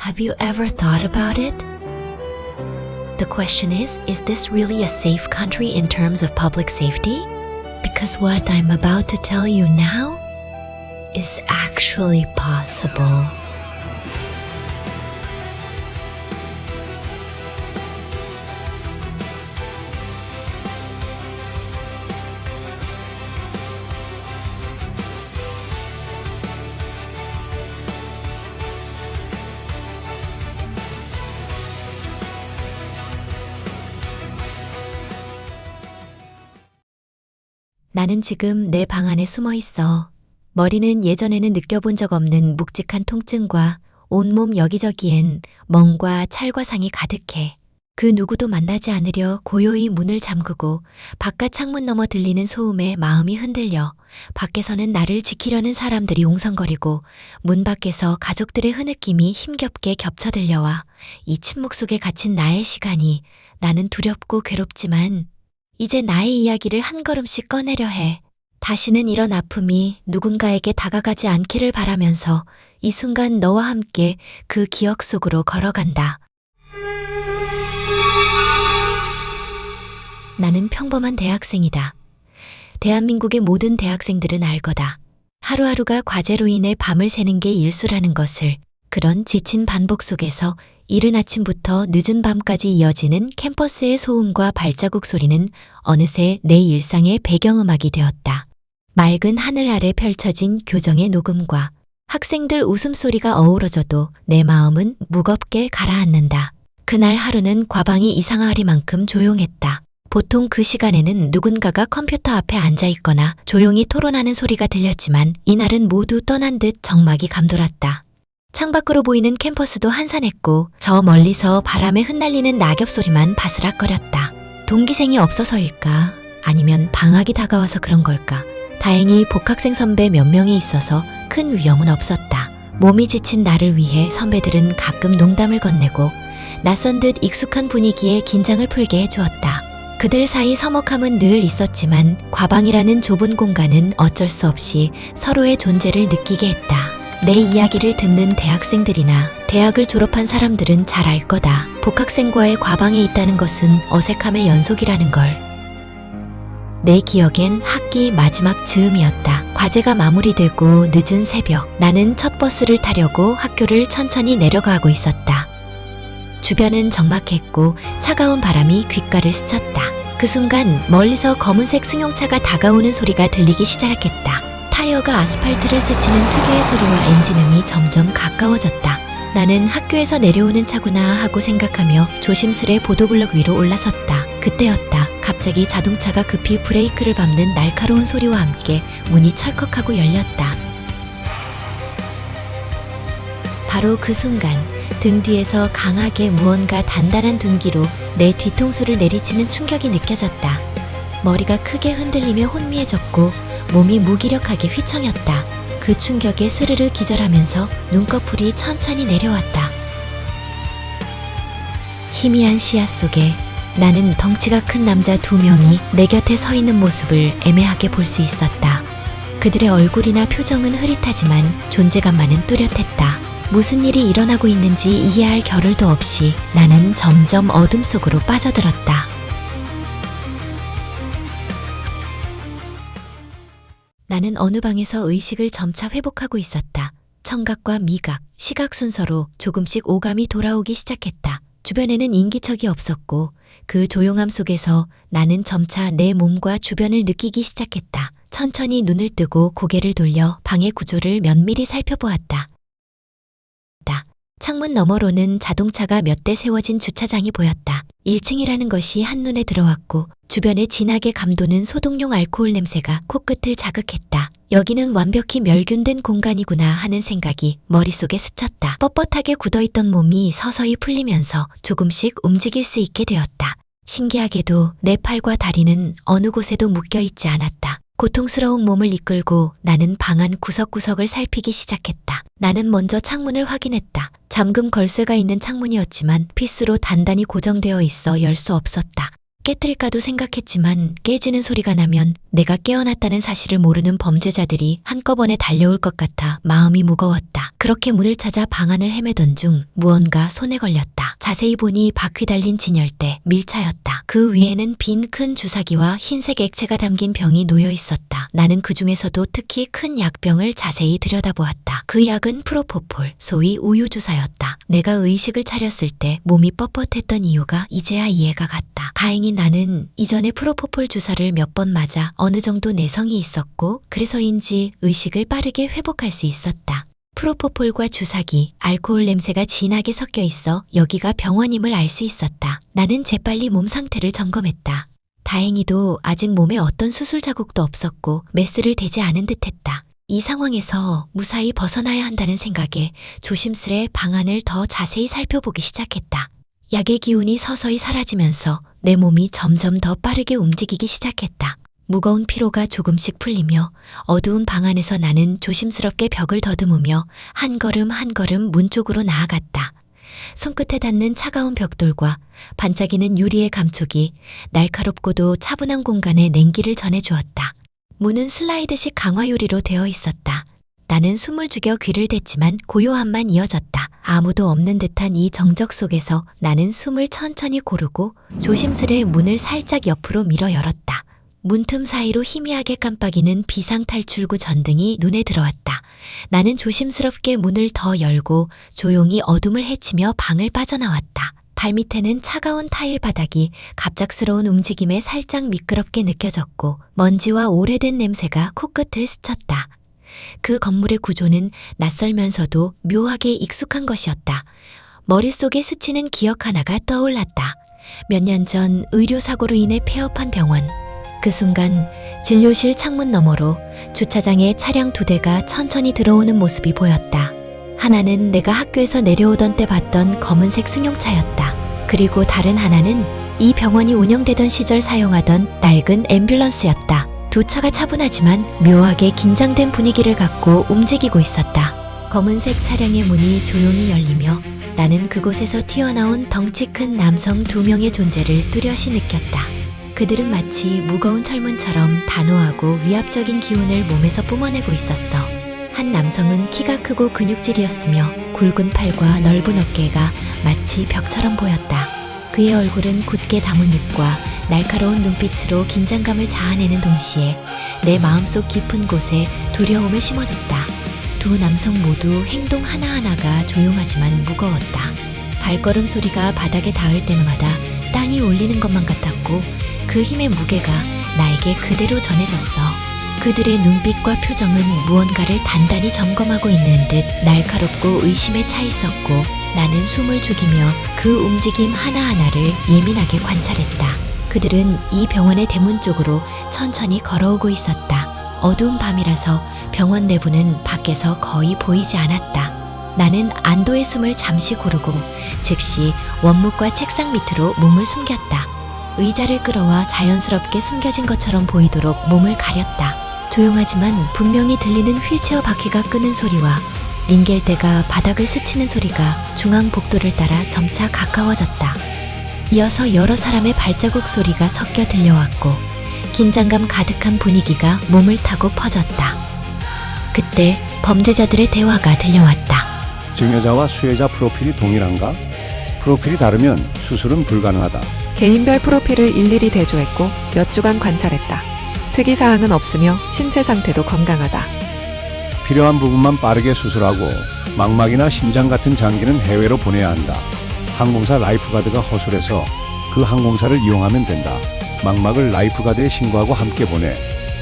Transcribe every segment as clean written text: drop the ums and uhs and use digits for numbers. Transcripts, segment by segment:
Have you ever thought about it? The question is this really a safe country in terms of public safety? Because what I'm about to tell you now is actually possible. 나는 지금 내 방 안에 숨어 있어. 머리는 예전에는 느껴본 적 없는 묵직한 통증과 온몸 여기저기엔 멍과 찰과상이 가득해. 그 누구도 만나지 않으려 고요히 문을 잠그고 바깥 창문 너머 들리는 소음에 마음이 흔들려 밖에서는 나를 지키려는 사람들이 웅성거리고 문 밖에서 가족들의 흐느낌이 힘겹게 겹쳐 들려와 이 침묵 속에 갇힌 나의 시간이 나는 두렵고 괴롭지만 이제 나의 이야기를 한 걸음씩 꺼내려 해. 다시는 이런 아픔이 누군가에게 다가가지 않기를 바라면서 이 순간 너와 함께 그 기억 속으로 걸어간다. 나는 평범한 대학생이다. 대한민국의 모든 대학생들은 알 거다. 하루하루가 과제로 인해 밤을 새는 게 일수라는 것을. 그런 지친 반복 속에서 이른 아침부터 늦은 밤까지 이어지는 캠퍼스의 소음과 발자국 소리는 어느새 내 일상의 배경음악이 되었다. 맑은 하늘 아래 펼쳐진 교정의 녹음과 학생들 웃음소리가 어우러져도 내 마음은 무겁게 가라앉는다. 그날 하루는 과방이 이상하리만큼 조용했다. 보통 그 시간에는 누군가가 컴퓨터 앞에 앉아 있거나 조용히 토론하는 소리가 들렸지만 이날은 모두 떠난 듯 적막이 감돌았다. 창밖으로 보이는 캠퍼스도 한산했고 저 멀리서 바람에 흩날리는 낙엽 소리만 바스락거렸다. 동기생이 없어서일까? 아니면 방학이 다가와서 그런 걸까? 다행히 복학생 선배 몇 명이 있어서 큰 위험은 없었다. 몸이 지친 나를 위해 선배들은 가끔 농담을 건네고 낯선 듯 익숙한 분위기에 긴장을 풀게 해주었다. 그들 사이 서먹함은 늘 있었지만 과방이라는 좁은 공간은 어쩔 수 없이 서로의 존재를 느끼게 했다. 내 이야기를 듣는 대학생들이나 대학을 졸업한 사람들은 잘 알 거다. 복학생과의 과방에 있다는 것은 어색함의 연속이라는 걸. 내 기억엔 학기 마지막 즈음이었다. 과제가 마무리되고 늦은 새벽, 나는 첫 버스를 타려고 학교를 천천히 내려가고 있었다. 주변은 적막했고 차가운 바람이 귓가를 스쳤다. 그 순간 멀리서 검은색 승용차가 다가오는 소리가 들리기 시작했다. 타이어가 아스팔트를 스치는 특유의 소리와 엔진음이 점점 가까워졌다. 나는 학교에서 내려오는 차구나 하고 생각하며 조심스레 보도블럭 위로 올라섰다. 그때였다. 갑자기 자동차가 급히 브레이크를 밟는 날카로운 소리와 함께 문이 철컥하고 열렸다. 바로 그 순간 등 뒤에서 강하게 무언가 단단한 둔기로 내 뒤통수를 내리치는 충격이 느껴졌다. 머리가 크게 흔들리며 혼미해졌고 몸이 무기력하게 휘청였다. 그 충격에 스르르 기절하면서 눈꺼풀이 천천히 내려왔다. 희미한 시야 속에 나는 덩치가 큰 남자 2명이 내 곁에 서 있는 모습을 애매하게 볼 수 있었다. 그들의 얼굴이나 표정은 흐릿하지만 존재감만은 뚜렷했다. 무슨 일이 일어나고 있는지 이해할 겨를도 없이 나는 점점 어둠 속으로 빠져들었다. 나는 어느 방에서 의식을 점차 회복하고 있었다. 청각과 미각, 시각 순서로 조금씩 오감이 돌아오기 시작했다. 주변에는 인기척이 없었고 그 조용함 속에서 나는 점차 내 몸과 주변을 느끼기 시작했다. 천천히 눈을 뜨고 고개를 돌려 방의 구조를 면밀히 살펴보았다. 창문 너머로는 자동차가 몇 대 세워진 주차장이 보였다. 1층이라는 것이 한눈에 들어왔고 주변에 진하게 감도는 소독용 알코올 냄새가 코끝을 자극했다. 여기는 완벽히 멸균된 공간이구나 하는 생각이 머릿속에 스쳤다. 뻣뻣하게 굳어있던 몸이 서서히 풀리면서 조금씩 움직일 수 있게 되었다. 신기하게도 내 팔과 다리는 어느 곳에도 묶여있지 않았다. 고통스러운 몸을 이끌고 나는 방 안 구석구석을 살피기 시작했다. 나는 먼저 창문을 확인했다. 잠금 걸쇠가 있는 창문이었지만 피스로 단단히 고정되어 있어 열 수 없었다. 깨뜨릴까도 생각했지만 깨지는 소리가 나면 내가 깨어났다는 사실을 모르는 범죄자들이 한꺼번에 달려올 것 같아 마음이 무거웠다. 그렇게 문을 찾아 방 안을 헤매던 중 무언가 손에 걸렸다. 자세히 보니 바퀴 달린 진열대, 밀차였다. 그 위에는 빈 큰 주사기와 흰색 액체가 담긴 병이 놓여 있었다. 나는 그 중에서도 특히 큰 약병을 자세히 들여다보았다. 그 약은 프로포폴, 소위 우유주사였다. 내가 의식을 차렸을 때 몸이 뻣뻣했던 이유가 이제야 이해가 갔다. 다행히 나는 이전에 프로포폴 주사를 몇 번 맞아 어느 정도 내성이 있었고 그래서인지 의식을 빠르게 회복할 수 있었다. 프로포폴과 주사기, 알코올 냄새가 진하게 섞여 있어 여기가 병원임을 알 수 있었다. 나는 재빨리 몸 상태를 점검했다. 다행히도 아직 몸에 어떤 수술 자국도 없었고 메스를 대지 않은 듯했다. 이 상황에서 무사히 벗어나야 한다는 생각에 조심스레 방 안을 더 자세히 살펴보기 시작했다. 약의 기운이 서서히 사라지면서 내 몸이 점점 더 빠르게 움직이기 시작했다. 무거운 피로가 조금씩 풀리며 어두운 방 안에서 나는 조심스럽게 벽을 더듬으며 한 걸음 한 걸음 문 쪽으로 나아갔다. 손끝에 닿는 차가운 벽돌과 반짝이는 유리의 감촉이 날카롭고도 차분한 공간에 냉기를 전해주었다. 문은 슬라이드식 강화 유리로 되어 있었다. 나는 숨을 죽여 귀를 댔지만 고요함만 이어졌다. 아무도 없는 듯한 이 정적 속에서 나는 숨을 천천히 고르고 조심스레 문을 살짝 옆으로 밀어 열었다. 문틈 사이로 희미하게 깜빡이는 비상탈출구 전등이 눈에 들어왔다. 나는 조심스럽게 문을 더 열고 조용히 어둠을 헤치며 방을 빠져나왔다. 발밑에는 차가운 타일 바닥이 갑작스러운 움직임에 살짝 미끄럽게 느껴졌고 먼지와 오래된 냄새가 코끝을 스쳤다. 그 건물의 구조는 낯설면서도 묘하게 익숙한 것이었다. 머릿속에 스치는 기억 하나가 떠올랐다. 몇 년 전 의료사고로 인해 폐업한 병원. 그 순간 진료실 창문 너머로 주차장에 차량 2대가 천천히 들어오는 모습이 보였다. 하나는 내가 학교에서 내려오던 때 봤던 검은색 승용차였다. 그리고 다른 하나는 이 병원이 운영되던 시절 사용하던 낡은 앰뷸런스였다. 두 차가 차분하지만 묘하게 긴장된 분위기를 갖고 움직이고 있었다. 검은색 차량의 문이 조용히 열리며 나는 그곳에서 튀어나온 덩치 큰 남성 2명의 존재를 뚜렷이 느꼈다. 그들은 마치 무거운 철문처럼 단호하고 위압적인 기운을 몸에서 뿜어내고 있었어. 한 남성은 키가 크고 근육질이었으며 굵은 팔과 넓은 어깨가 마치 벽처럼 보였다. 그의 얼굴은 굳게 담은 입과 날카로운 눈빛으로 긴장감을 자아내는 동시에 내 마음속 깊은 곳에 두려움을 심어줬다. 두 남성 모두 행동 하나하나가 조용하지만 무거웠다. 발걸음 소리가 바닥에 닿을 때마다 땅이 울리는 것만 같았고 그 힘의 무게가 나에게 그대로 전해졌어. 그들의 눈빛과 표정은 무언가를 단단히 점검하고 있는 듯 날카롭고 의심에 차 있었고 나는 숨을 죽이며 그 움직임 하나하나를 예민하게 관찰했다. 그들은 이 병원의 대문 쪽으로 천천히 걸어오고 있었다. 어두운 밤이라서 병원 내부는 밖에서 거의 보이지 않았다. 나는 안도의 숨을 잠시 고르고 즉시 원목과 책상 밑으로 몸을 숨겼다. 의자를 끌어와 자연스럽게 숨겨진 것처럼 보이도록 몸을 가렸다. 조용하지만 분명히 들리는 휠체어 바퀴가 끄는 소리와 링겔대가 바닥을 스치는 소리가 중앙 복도를 따라 점차 가까워졌다. 이어서 여러 사람의 발자국 소리가 섞여 들려왔고 긴장감 가득한 분위기가 몸을 타고 퍼졌다. 그때 범죄자들의 대화가 들려왔다. 증여자와 수혜자 프로필이 동일한가? 프로필이 다르면 수술은 불가능하다. 개인별 프로필을 일일이 대조했고 몇 주간 관찰했다. 특이사항은 없으며 신체 상태도 건강하다. 필요한 부분만 빠르게 수술하고 망막이나 심장 같은 장기는 해외로 보내야 한다. 항공사 라이프가드가 허술해서 그 항공사를 이용하면 된다. 망막을 라이프가드에 신고하고 함께 보내.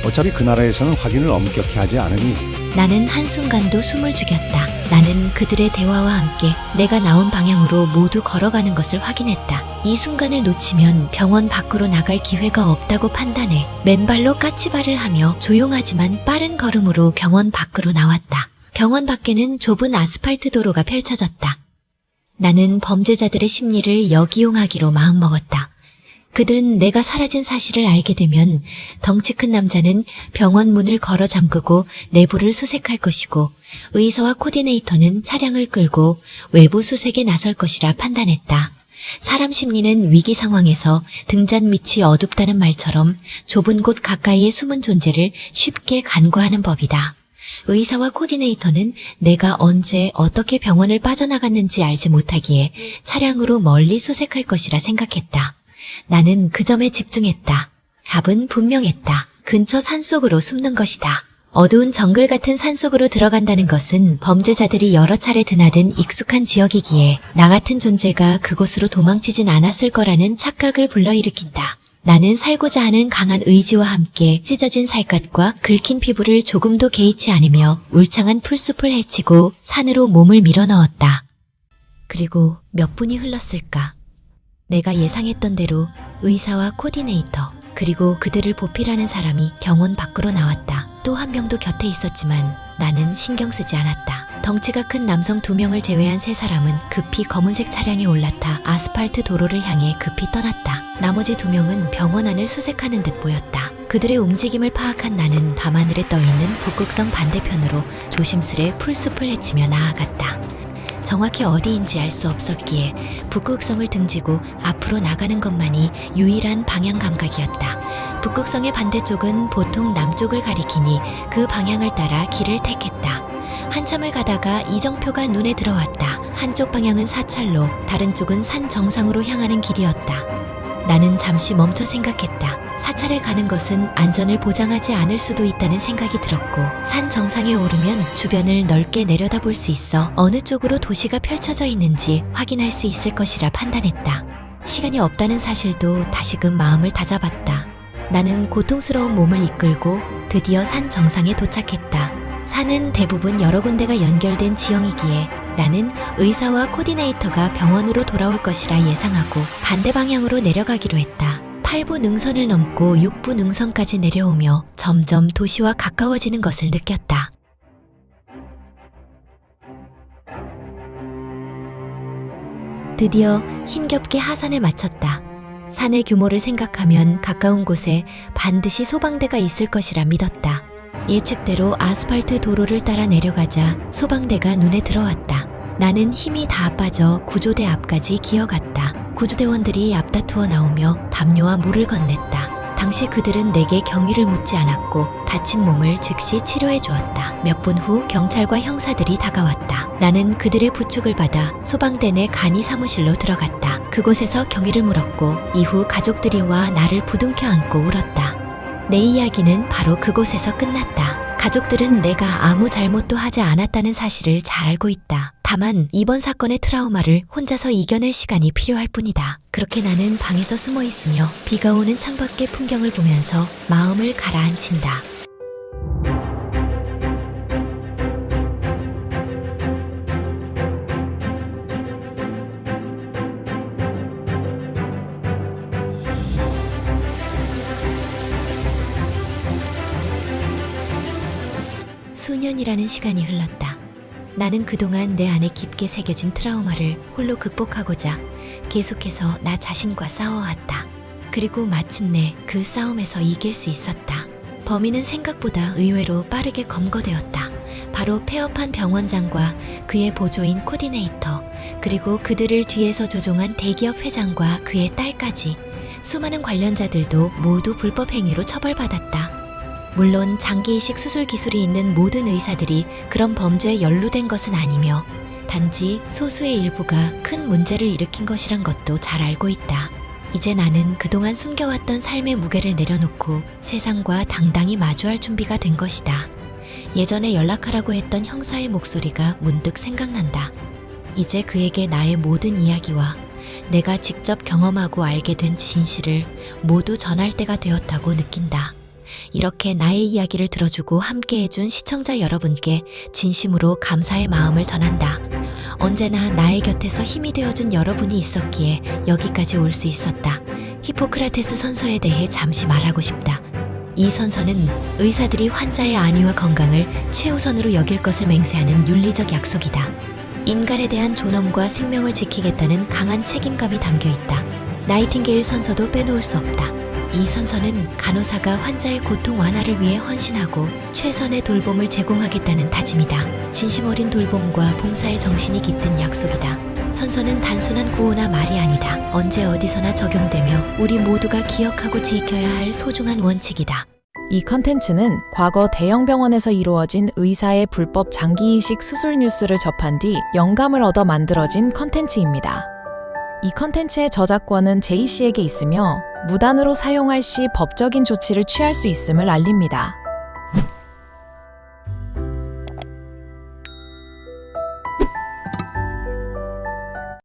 어차피 그 나라에서는 확인을 엄격히 하지 않으니. 나는 한순간도 숨을 죽였다. 나는 그들의 대화와 함께 내가 나온 방향으로 모두 걸어가는 것을 확인했다. 이 순간을 놓치면 병원 밖으로 나갈 기회가 없다고 판단해 맨발로 까치발을 하며 조용하지만 빠른 걸음으로 병원 밖으로 나왔다. 병원 밖에는 좁은 아스팔트 도로가 펼쳐졌다. 나는 범죄자들의 심리를 역이용하기로 마음먹었다. 그들은 내가 사라진 사실을 알게 되면 덩치 큰 남자는 병원 문을 걸어 잠그고 내부를 수색할 것이고 의사와 코디네이터는 차량을 끌고 외부 수색에 나설 것이라 판단했다. 사람 심리는 위기 상황에서 등잔 밑이 어둡다는 말처럼 좁은 곳 가까이에 숨은 존재를 쉽게 간과하는 법이다. 의사와 코디네이터는 내가 언제 어떻게 병원을 빠져나갔는지 알지 못하기에 차량으로 멀리 수색할 것이라 생각했다. 나는 그 점에 집중했다. 답은 분명했다. 근처 산속으로 숨는 것이다. 어두운 정글 같은 산속으로 들어간다는 것은 범죄자들이 여러 차례 드나든 익숙한 지역이기에 나 같은 존재가 그곳으로 도망치진 않았을 거라는 착각을 불러일으킨다. 나는 살고자 하는 강한 의지와 함께 찢어진 살갗과 긁힌 피부를 조금도 개의치 않으며 울창한 풀숲을 헤치고 산으로 몸을 밀어넣었다. 그리고 몇 분이 흘렀을까? 내가 예상했던 대로 의사와 코디네이터, 그리고 그들을 보필하는 사람이 병원 밖으로 나왔다. 또 한 명도 곁에 있었지만 나는 신경 쓰지 않았다. 덩치가 큰 남성 2명을 제외한 3사람은 급히 검은색 차량에 올라타 아스팔트 도로를 향해 급히 떠났다. 나머지 2명은 병원 안을 수색하는 듯 보였다. 그들의 움직임을 파악한 나는 밤하늘에 떠있는 북극성 반대편으로 조심스레 풀숲을 헤치며 나아갔다. 정확히 어디인지 알 수 없었기에 북극성을 등지고 앞으로 나가는 것만이 유일한 방향 감각이었다. 북극성의 반대쪽은 보통 남쪽을 가리키니 그 방향을 따라 길을 택했다. 한참을 가다가 이정표가 눈에 들어왔다. 한쪽 방향은 사찰로, 다른 쪽은 산 정상으로 향하는 길이었다. 나는 잠시 멈춰 생각했다. 사찰에 가는 것은 안전을 보장하지 않을 수도 있다는 생각이 들었고, 산 정상에 오르면 주변을 넓게 내려다볼 수 있어 어느 쪽으로 도시가 펼쳐져 있는지 확인할 수 있을 것이라 판단했다. 시간이 없다는 사실도 다시금 마음을 다잡았다. 나는 고통스러운 몸을 이끌고 드디어 산 정상에 도착했다. 산은 대부분 여러 군데가 연결된 지형이기에 나는 의사와 코디네이터가 병원으로 돌아올 것이라 예상하고 반대 방향으로 내려가기로 했다. 8부 능선을 넘고 6부 능선까지 내려오며 점점 도시와 가까워지는 것을 느꼈다. 드디어 힘겹게 하산을 마쳤다. 산의 규모를 생각하면 가까운 곳에 반드시 소방대가 있을 것이라 믿었다. 예측대로 아스팔트 도로를 따라 내려가자 소방대가 눈에 들어왔다. 나는 힘이 다 빠져 구조대 앞까지 기어갔다. 구조대원들이 앞다투어 나오며 담요와 물을 건넸다. 당시 그들은 내게 경위를 묻지 않았고 다친 몸을 즉시 치료해 주었다. 몇 분 후 경찰과 형사들이 다가왔다. 나는 그들의 부축을 받아 소방대 내 간이 사무실로 들어갔다. 그곳에서 경위를 물었고 이후 가족들이 와 나를 부둥켜 안고 울었다. 내 이야기는 바로 그곳에서 끝났다. 가족들은 내가 아무 잘못도 하지 않았다는 사실을 잘 알고 있다. 다만 이번 사건의 트라우마를 혼자서 이겨낼 시간이 필요할 뿐이다. 그렇게 나는 방에서 숨어 있으며 비가 오는 창밖의 풍경을 보면서 마음을 가라앉힌다. 수년이라는 시간이 흘렀다. 나는 그동안 내 안에 깊게 새겨진 트라우마를 홀로 극복하고자 계속해서 나 자신과 싸워왔다. 그리고 마침내 그 싸움에서 이길 수 있었다. 범인은 생각보다 의외로 빠르게 검거되었다. 바로 폐업한 병원장과 그의 보조인 코디네이터, 그리고 그들을 뒤에서 조종한 대기업 회장과 그의 딸까지 수많은 관련자들도 모두 불법 행위로 처벌받았다. 물론 장기이식 수술 기술이 있는 모든 의사들이 그런 범죄에 연루된 것은 아니며 단지 소수의 일부가 큰 문제를 일으킨 것이란 것도 잘 알고 있다. 이제 나는 그동안 숨겨왔던 삶의 무게를 내려놓고 세상과 당당히 마주할 준비가 된 것이다. 예전에 연락하라고 했던 형사의 목소리가 문득 생각난다. 이제 그에게 나의 모든 이야기와 내가 직접 경험하고 알게 된 진실을 모두 전할 때가 되었다고 느낀다. 이렇게 나의 이야기를 들어주고 함께해준 시청자 여러분께 진심으로 감사의 마음을 전한다. 언제나 나의 곁에서 힘이 되어준 여러분이 있었기에 여기까지 올 수 있었다. 히포크라테스 선서에 대해 잠시 말하고 싶다. 이 선서는 의사들이 환자의 안위와 건강을 최우선으로 여길 것을 맹세하는 윤리적 약속이다. 인간에 대한 존엄과 생명을 지키겠다는 강한 책임감이 담겨있다. 나이팅게일 선서도 빼놓을 수 없다. 이 선서는 간호사가 환자의 고통 완화를 위해 헌신하고 최선의 돌봄을 제공하겠다는 다짐이다. 진심 어린 돌봄과 봉사의 정신이 깃든 약속이다. 선서는 단순한 구호나 말이 아니다. 언제 어디서나 적용되며 우리 모두가 기억하고 지켜야 할 소중한 원칙이다. 이 컨텐츠는 과거 대형 병원에서 이루어진 의사의 불법 장기 이식 수술 뉴스를 접한 뒤 영감을 얻어 만들어진 컨텐츠입니다. 이 컨텐츠의 저작권은 제이씨에게 있으며 무단으로 사용할 시 법적인 조치를 취할 수 있음을 알립니다.